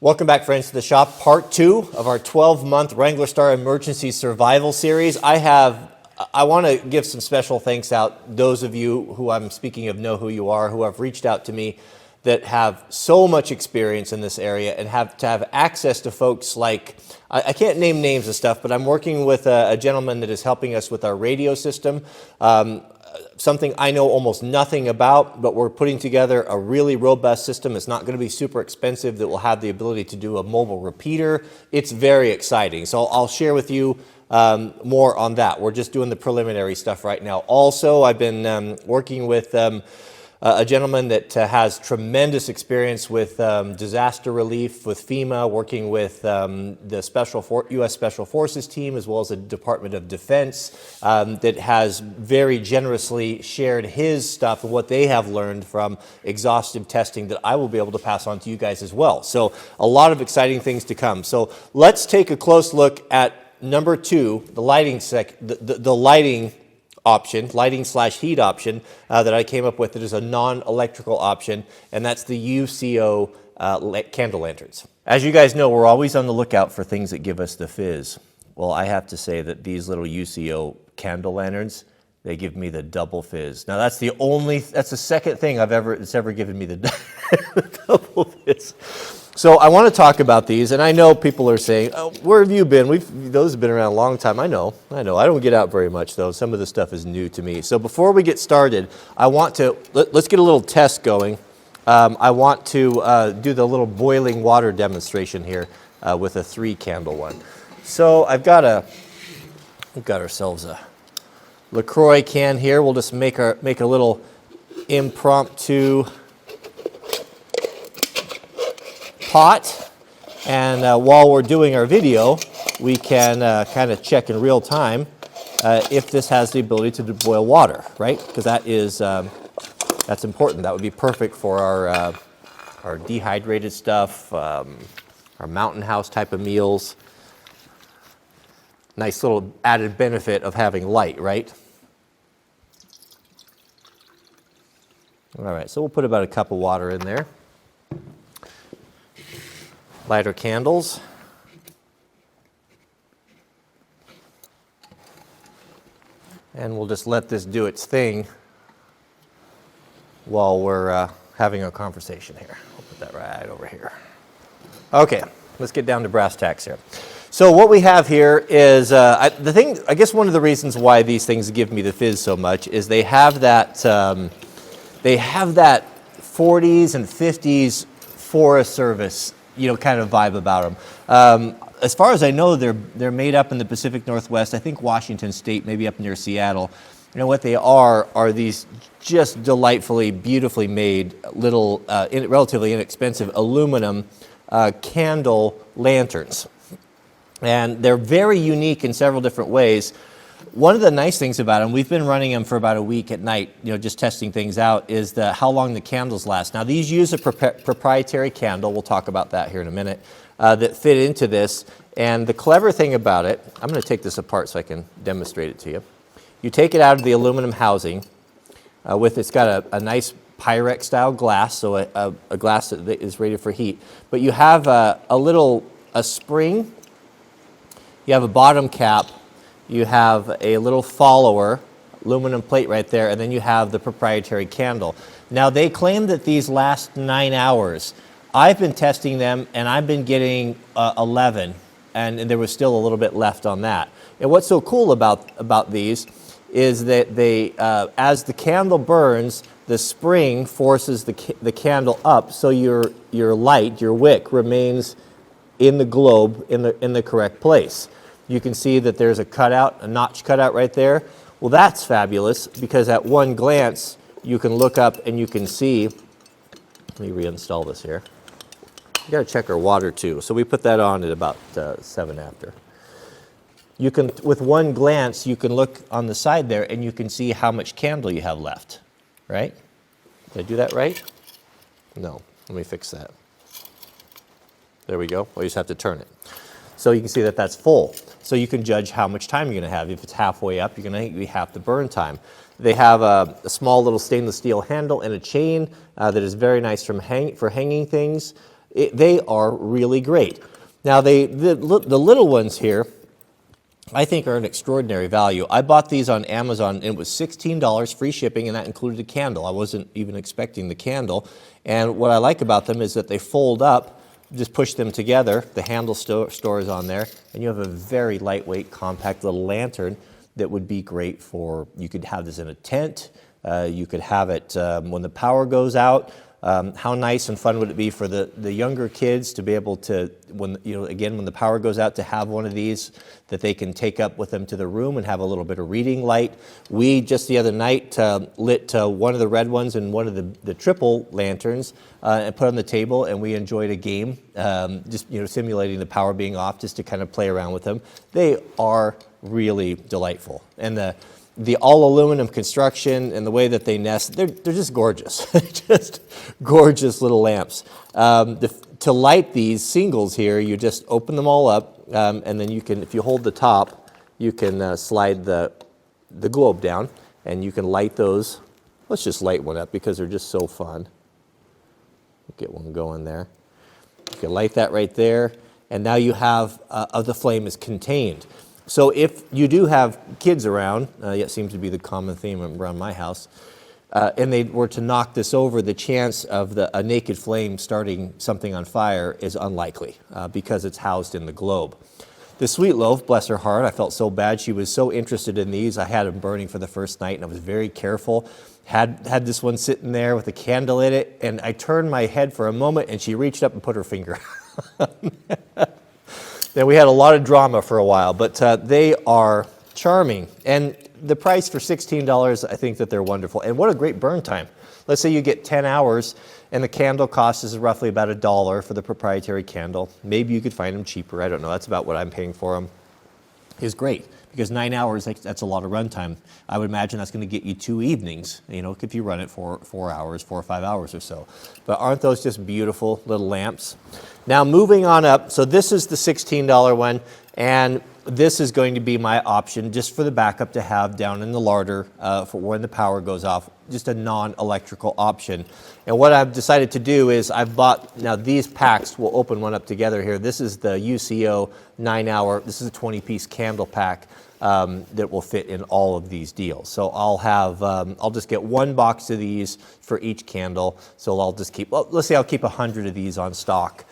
Welcome back, friends, to the shop. Part 2 of our 12-month Wranglerstar Emergency Survival Series. I want to give some special thanks out. Those of you who I'm speaking of know who you are, who have reached out to me that have so much experience in this area and have access to folks like, I can't name names and stuff, but I'm working with a gentleman that is helping us with our radio system. Something I know almost nothing about, but we're putting together a really robust system. It's not going to be super expensive, that will have the ability to do a mobile repeater. It's very exciting. So I'll share with you more on that. We're just doing the preliminary stuff right now. Also, I've been working with a gentleman that has tremendous experience with disaster relief, with FEMA, working with the U.S. Special Forces team, as well as the Department of Defense, that has very generously shared his stuff and what they have learned from exhaustive testing that I will be able to pass on to you guys as well. So a lot of exciting things to come. So let's take a close look at number 2, the lighting lighting option, lighting/heat option that I came up with. That is a non-electrical option, and that's the UCO candle lanterns. As you guys know, we're always on the lookout for things that give us the fizz. Well, I have to say that these little UCO candle lanterns, they give me the double fizz. Now that's the second thing that's ever given me the double fizz. So I want to talk about these, and I know people are saying, "Oh, where have you been?" Those have been around a long time. I know. I don't get out very much, though. Some of this stuff is new to me. So before we get started, I want to let's get a little test going. I want to do the little boiling water demonstration here with a 3-candle one. So we've got ourselves a LaCroix can here. We'll just make a little impromptu pot, and while we're doing our video, we can kind of check in real time if this has the ability to boil water, right? Because that's important. That would be perfect for our dehydrated stuff, our mountain house type of meals. Nice little added benefit of having light, right? All right, so we'll put about a cup of water in there. Light our candles. And we'll just let this do its thing while we're having a conversation here. I'll put that right over here. Okay, let's get down to brass tacks here. So what we have here is, I guess one of the reasons why these things give me the fizz so much is they have that 40s and 50s Forest Service kind of vibe about them. As far as I know, they're made up in the Pacific Northwest. I think Washington State, maybe up near Seattle. What they are these just delightfully, beautifully made little, relatively inexpensive aluminum candle lanterns. And they're very unique in several different ways. One of the nice things about them, we've been running them for about a week at night, just testing things out, is how long the candles last. Now, these use a proprietary candle, we'll talk about that here in a minute, that fit into this. And the clever thing about it, I'm going to take this apart so I can demonstrate it to you. You take it out of the aluminum housing, it's got a nice Pyrex style glass, so a glass that is rated for heat. But you have a spring, you have a bottom cap, you have a little follower, aluminum plate right there, and then you have the proprietary candle. Now, they claim that these last 9 hours. I've been testing them, and I've been getting 11, and there was still a little bit left on that. And what's so cool about these is that they, as the candle burns, the spring forces the candle up, so your light, your wick, remains in the globe in the correct place. You can see that there's a notch cutout right there. Well, that's fabulous, because at one glance, you can look up and you can see, let me reinstall this here. You gotta check our water too. So we put that on at about 7 after. With one glance, you can look on the side there and you can see how much candle you have left, right? Did I do that right? No, let me fix that. There we go. Well, you just have to turn it. So you can see that that's full. So you can judge how much time you're going to have. If it's halfway up, you're going to be half the burn time. They have a small little stainless steel handle and a chain that is very nice for hanging things. They are really great. Now, the little ones here, I think, are an extraordinary value. I bought these on Amazon, and it was $16 free shipping, and that included a candle. I wasn't even expecting the candle. And what I like about them is that they fold up, just push them together, the handle stores on there, and you have a very lightweight, compact little lantern that would be great for, you could have this in a tent, you could have it when the power goes out. How nice and fun would it be for the younger kids to be able to, when the power goes out, to have one of these that they can take up with them to the room and have a little bit of reading light. We just the other night lit one of the red ones and one of the triple lanterns and put on the table, and we enjoyed a game, just simulating the power being off, just to kind of play around with them. They are really delightful, and the all aluminum construction and the way that they nest, they're just gorgeous. Just gorgeous little lamps. To light these singles here, you just open them all up, and then you can, if you hold the top, you can slide the globe down, and you can light those. Let's just light one up because they're just so fun. Get one going there. You can light that right there, and now you have the flame is contained. So if you do have kids around, it seems to be the common theme around my house, and they were to knock this over, the chance of a naked flame starting something on fire is unlikely because it's housed in the globe. The Sweet Loaf, bless her heart, I felt so bad. She was so interested in these. I had them burning for the first night, and I was very careful. Had this one sitting there with a candle in it, and I turned my head for a moment, and she reached up and put her finger Then we had a lot of drama for a while, but they are charming. And the price for $16, I think that they're wonderful. And what a great burn time. Let's say you get 10 hours, and the candle cost is roughly about $1 for the proprietary candle. Maybe you could find them cheaper. I don't know. That's about what I'm paying for them. It's great, because 9 hours, that's a lot of run time. I would imagine that's going to get you 2 evenings, if you run it for 4 hours, 4 or 5 hours or so. But aren't those just beautiful little lamps? Now, moving on up, so this is the $16 one, and this is going to be my option just for the backup to have down in the larder for when the power goes off, just a non-electrical option. And what I've decided to do is I've bought, now these packs, we'll open one up together here. This is the UCO 9-hour, this is a 20-piece candle pack that will fit in all of these deals. So I'll have, I'll just get one box of these for each candle. So I'll just keep, well, let's say I'll keep 100 of these on stock.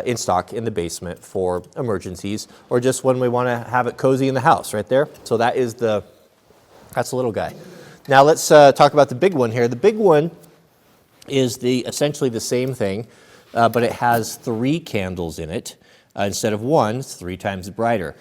In stock in the basement for emergencies, or just when we want to have it cozy in the house right there. So that's the little guy. Now let's talk about the big one here. The big one is essentially the same thing, but it has 3 candles in it instead of 1. It's 3 times brighter.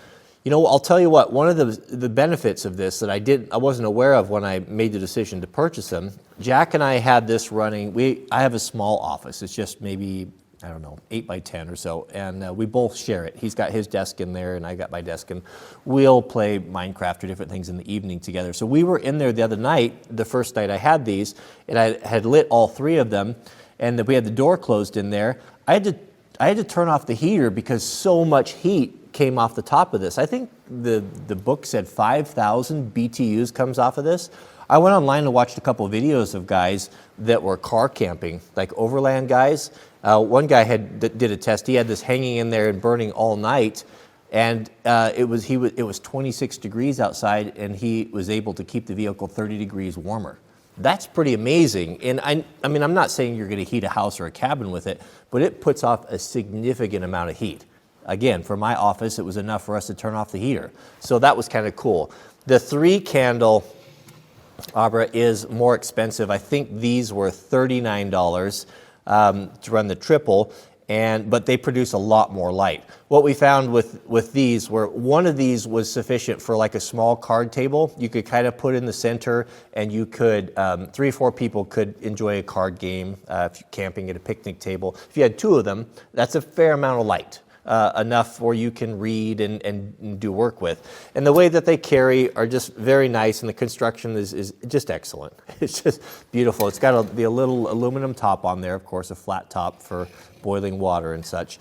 I'll tell you what, one of the benefits of this that I wasn't aware of when I made the decision to purchase them. Jack and I had this running. I have a small office. It's just maybe, I don't know, 8 by 10 or so, and we both share it. He's got his desk in there, and I got my desk, and we'll play Minecraft or different things in the evening together. So we were in there the other night, the first night I had these, and I had lit all 3 of them, and we had the door closed in there. I had to turn off the heater because so much heat came off the top of this. I think the book said 5,000 BTUs comes off of this. I went online and watched a couple of videos of guys that were car camping, like overland guys. One guy did a test. He had this hanging in there and burning all night, and it was 26 degrees outside, and he was able to keep the vehicle 30 degrees warmer. That's pretty amazing. And I mean, I'm not saying you're going to heat a house or a cabin with it, but it puts off a significant amount of heat. Again, for my office, it was enough for us to turn off the heater. So that was kind of cool. The 3 candle Abra is more expensive. I think these were $39 to run the triple, but they produce a lot more light. What we found with these were one of these was sufficient for like a small card table. You could kind of put in the center, and you could 3 or 4 people could enjoy a card game if you're camping at a picnic table. If you had 2 of them, that's a fair amount of light. Enough where you can read and do work with. And the way that they carry are just very nice, and the construction is just excellent. It's just beautiful. It's got the little aluminum top on there, of course, a flat top for boiling water and such.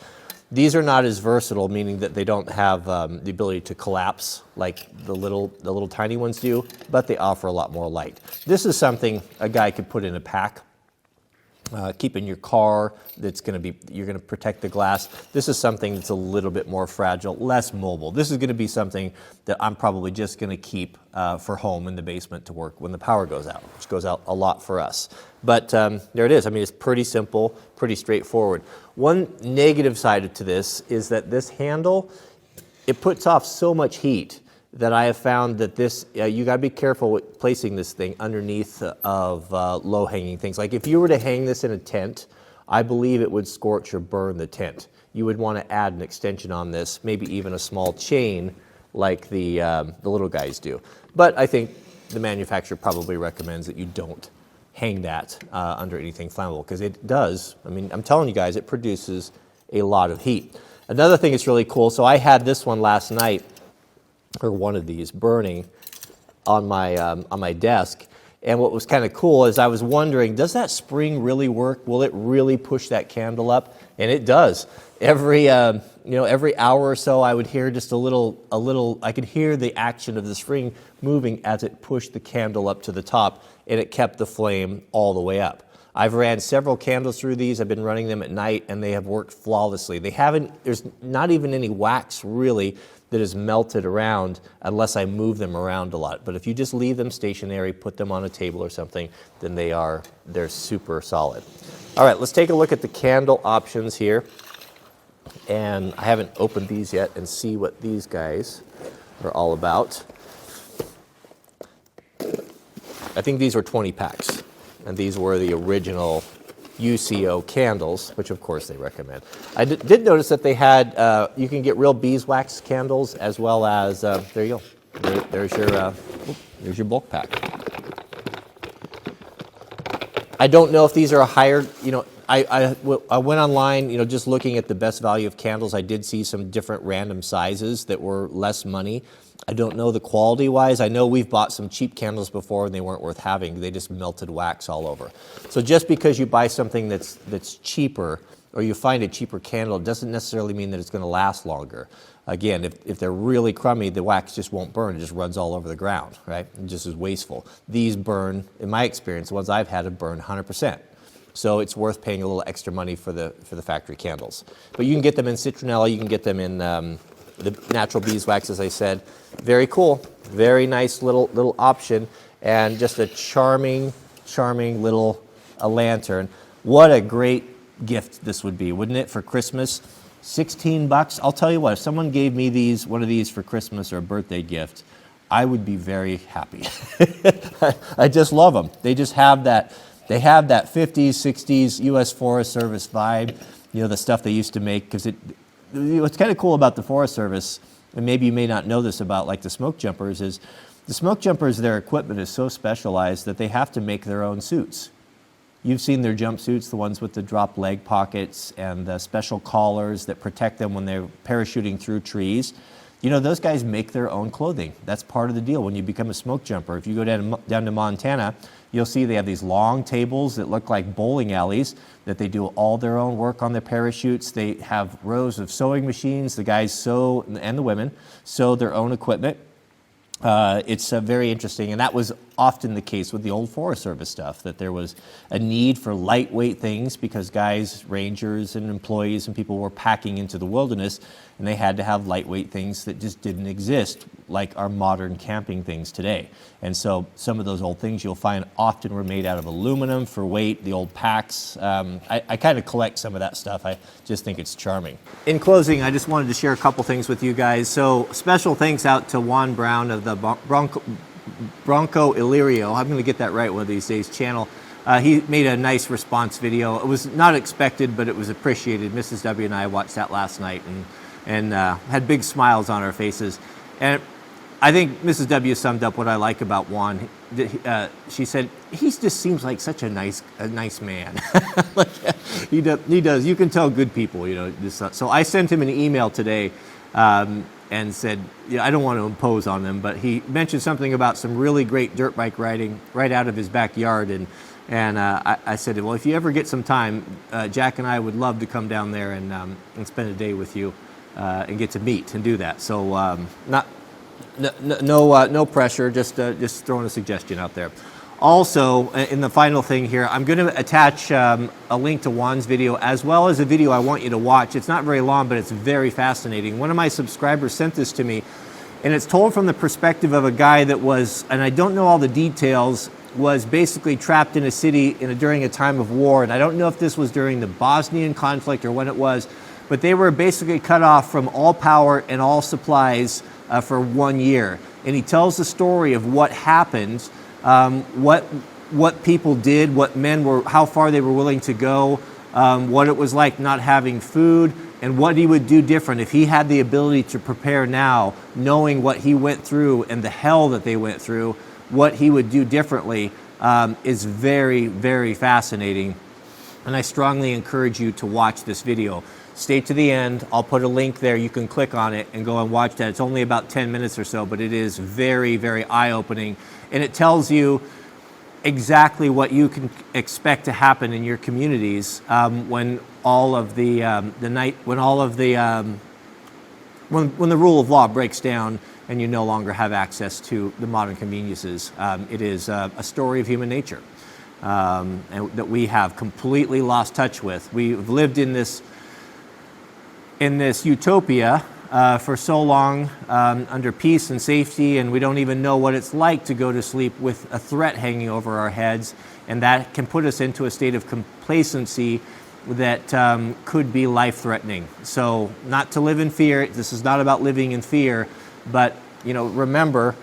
These are not as versatile, meaning that they don't have the ability to collapse like the little tiny ones do, but they offer a lot more light. This is something a guy could put in a pack keeping your car that's going to be, you're going to protect the glass. This is something that's a little bit more fragile, less mobile. This is going to be something that I'm probably just going to keep for home in the basement to work when the power goes out, which goes out a lot for us. But there it is. I mean, it's pretty simple, pretty straightforward. One negative side to this is that this handle, it puts off so much heat that I have found that this, you got to be careful with placing this thing underneath of low-hanging things. Like if you were to hang this in a tent, I believe it would scorch or burn the tent. You would want to add an extension on this, maybe even a small chain like the little guys do. But I think the manufacturer probably recommends that you don't hang that under anything flammable, because it does, I mean, I'm telling you guys, it produces a lot of heat. Another thing that's really cool, so I had this one last night, or one of these, burning on my desk. And what was kind of cool is I was wondering, does that spring really work? Will it really push that candle up? And it does. Every every hour or so, I would hear just a little. I could hear the action of the spring moving as it pushed the candle up to the top, and it kept the flame all the way up. I've ran several candles through these. I've been running them at night, and they have worked flawlessly. There's not even any wax really that is melted around unless I move them around a lot. But if you just leave them stationary, put them on a table or something, then they're super solid. All right, let's take a look at the candle options here. And I haven't opened these yet and see what these guys are all about. I think these were 20 packs. And these were the original UCO candles, which of course they recommend. I did notice that they had, you can get real beeswax candles as well as, there you go, there's your bulk pack. I don't know if these are a higher, I went online, just looking at the best value of candles. I did see some different random sizes that were less money. I don't know the quality wise. I know we've bought some cheap candles before and they weren't worth having. They just melted wax all over. So just because you buy something that's cheaper, or you find a cheaper candle, it doesn't necessarily mean that it's going to last longer. Again, if they're really crummy, the wax just won't burn. It just runs all over the ground, right? It just is wasteful. These burn, in my experience, the ones I've had have burned 100%. So it's worth paying a little extra money for the factory candles. But you can get them in citronella. You can get them in the natural beeswax, as I said. Very cool. Very nice little option, and just a charming little lantern. What a great gift this would be, wouldn't it, for Christmas? $16. I'll tell you what, if someone gave me one of these for Christmas or a birthday gift, I would be very happy. I just love them. They just have that. They have that 50s, 60s U.S. Forest Service vibe, the stuff they used to make. Because what's kind of cool about the Forest Service, and maybe you may not know this about like the Smokejumpers, is the Smokejumpers, their equipment is so specialized that they have to make their own suits. You've seen their jumpsuits, the ones with the drop leg pockets and the special collars that protect them when they're parachuting through trees. Those guys make their own clothing. That's part of the deal when you become a smoke jumper. If you go down to Montana, you'll see they have these long tables that look like bowling alleys, that they do all their own work on their parachutes. They have rows of sewing machines. The guys sew, and the women sew their own equipment. It's very interesting, and that was often the case with the old Forest Service stuff, that there was a need for lightweight things because guys, rangers and employees and people were packing into the wilderness, and they had to have lightweight things that just didn't exist like our modern camping things today. And so some of those old things you'll find often were made out of aluminum for weight, the old packs. I kind of collect some of that stuff. I just think it's charming. In closing, I just wanted to share a couple things with you guys. So special thanks out to Juan Brown of the Bronco Illyrio, I'm going to get that right one of these days, channel. He made a nice response video. It was not expected, but it was appreciated. Mrs. W and I watched that last night and had big smiles on our faces. And I think Mrs. W summed up what I like about Juan. She said, he just seems like such a nice man. Like, he does. You can tell good people, So I sent him an email today and said, I don't want to impose on them, but he mentioned something about some really great dirt bike riding right out of his backyard. And I said, well, if you ever get some time, Jack and I would love to come down there and spend a day with you and get to meet and do that. So no pressure, just throwing a suggestion out there. Also, in the final thing here, I'm going to attach a link to Juan's video as well as a video I want you to watch. It's not very long, but it's very fascinating. One of my subscribers sent this to me, and it's told from the perspective of a guy that was, and I don't know all the details, was basically trapped in a city during a time of war. And I don't know if this was during the Bosnian conflict or when it was, but they were basically cut off from all power and all supplies for 1 year. And he tells the story of what happened, what people did, what men were, how far they were willing to go, what it was like not having food, and what he would do different if he had the ability to prepare now, knowing what he went through and the hell that they went through. What he would do differently is very, very fascinating. And I strongly encourage you to watch this video. Stay to the end. I'll put a link there. You can click on it and go and watch that. It's only about 10 minutes or so, but it is very, very eye-opening. And it tells you exactly what you can expect to happen in your communities when all of the when the rule of law breaks down and you no longer have access to the modern conveniences. It is a story of human nature and that we have completely lost touch with. We've lived in this utopia for so long under peace and safety, and we don't even know what it's like to go to sleep with a threat hanging over our heads, and that can put us into a state of complacency that could be life-threatening. So not to live in fear. This is not about living in fear, but remember,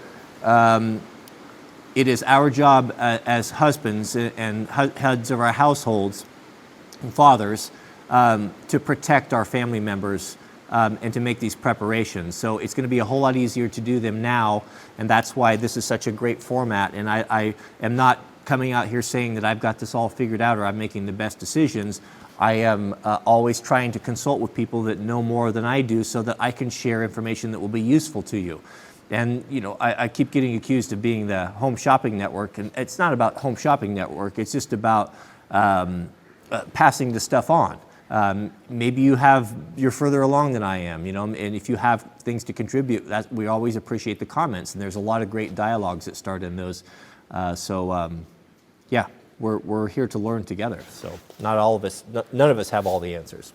it is our job as husbands and heads of our households and fathers to protect our family members and to make these preparations. So it's going to be a whole lot easier to do them now, and that's why this is such a great format. And I am not coming out here saying that I've got this all figured out or I'm making the best decisions. I am always trying to consult with people that know more than I do so that I can share information that will be useful to you. And I keep getting accused of being the home shopping network, and it's not about home shopping network. It's just about passing the stuff on. Maybe you're further along than I am, and if you have things to contribute, we always appreciate the comments, and there's a lot of great dialogues that start in those. Yeah, we're here to learn together. So none of us have all the answers.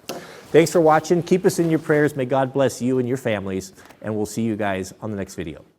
Thanks for watching. Keep us in your prayers. May God bless you and your families, and we'll see you guys on the next video.